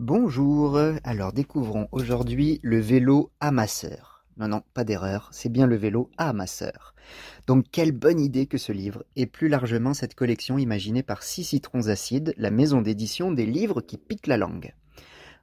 Bonjour, alors découvrons aujourd'hui le vélo amasseur. Non, non, pas d'erreur, c'est bien le vélo amasseur. Donc quelle bonne idée que ce livre, et plus largement cette collection imaginée par 6 citrons acides, la maison d'édition des livres qui piquent la langue.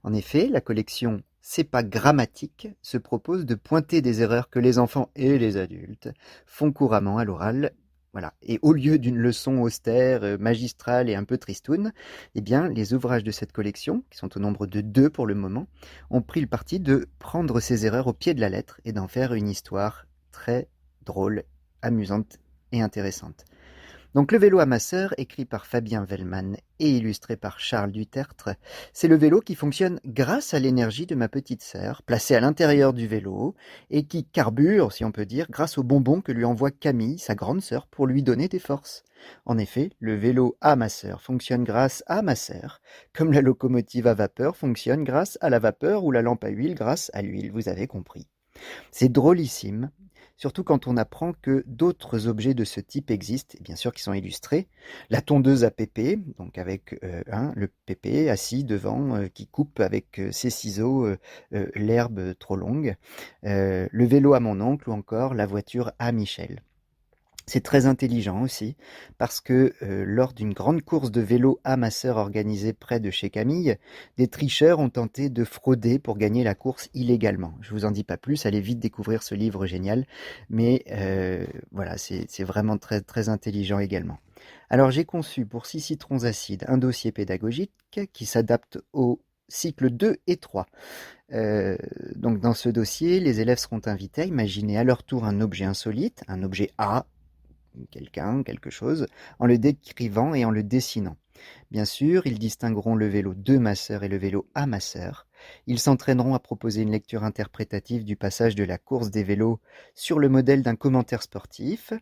En effet, la collection C'est pas grammatique se propose de pointer des erreurs que les enfants et les adultes font couramment à l'oral. Voilà. Et au lieu d'une leçon austère, magistrale et un peu tristoune, eh bien, les ouvrages de cette collection, qui sont au nombre de 2 pour le moment, ont pris le parti de prendre ces erreurs au pied de la lettre et d'en faire une histoire très drôle, amusante et intéressante. Donc le vélo amasseur, écrit par Fabien Wellman et illustré par Charles Dutertre, c'est le vélo qui fonctionne grâce à l'énergie de ma petite sœur, placée à l'intérieur du vélo, et qui carbure, si on peut dire, grâce aux bonbons que lui envoie Camille, sa grande sœur, pour lui donner des forces. En effet, le vélo amasseur fonctionne grâce à ma sœur, comme la locomotive à vapeur fonctionne grâce à la vapeur ou la lampe à huile grâce à l'huile, vous avez compris. C'est drôlissime, surtout quand on apprend que d'autres objets de ce type existent, et bien sûr qui sont illustrés. La tondeuse à pépé, donc avec le pépé assis devant, qui coupe avec ses ciseaux l'herbe trop longue. Le vélo à mon oncle ou encore la voiture à Michel. C'est très intelligent aussi, parce que lors d'une grande course de vélo amasseur organisée près de chez Camille, des tricheurs ont tenté de frauder pour gagner la course illégalement. Je vous en dis pas plus, allez vite découvrir ce livre génial, mais voilà, c'est vraiment très, très intelligent également. Alors j'ai conçu pour 6 citrons acides un dossier pédagogique qui s'adapte aux cycles 2 et 3. Donc dans ce dossier, les élèves seront invités à imaginer à leur tour un objet insolite, un objet A, quelqu'un, quelque chose, en le décrivant et en le dessinant. Bien sûr, ils distingueront le vélo de masseur et le vélo amasseur. Ils s'entraîneront à proposer une lecture interprétative du passage de la course des vélos sur le modèle d'un commentaire sportif,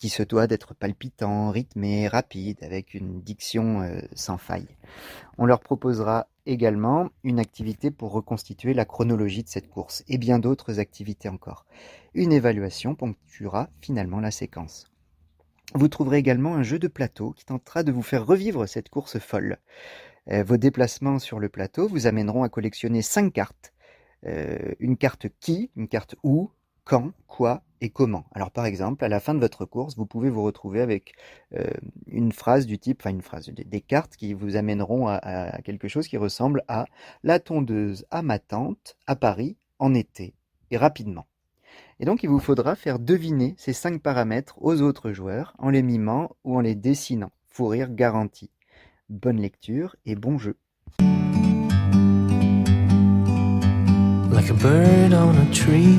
qui se doit d'être palpitant, rythmé, rapide, avec une diction sans faille. On leur proposera également une activité pour reconstituer la chronologie de cette course, et bien d'autres activités encore. Une évaluation ponctuera finalement la séquence. Vous trouverez également un jeu de plateau qui tentera de vous faire revivre cette course folle. Vos déplacements sur le plateau vous amèneront à collectionner 5 cartes. Une carte qui, une carte où, quand, quoi et comment. Alors par exemple, à la fin de votre course, vous pouvez vous retrouver avec une phrase du type, enfin une phrase, des cartes qui vous amèneront à quelque chose qui ressemble à la tondeuse à ma tante à Paris en été et rapidement. Et donc, il vous faudra faire deviner ces 5 paramètres aux autres joueurs en les mimant ou en les dessinant. Fou rire garanti. Bonne lecture et bon jeu. Like a bird on a tree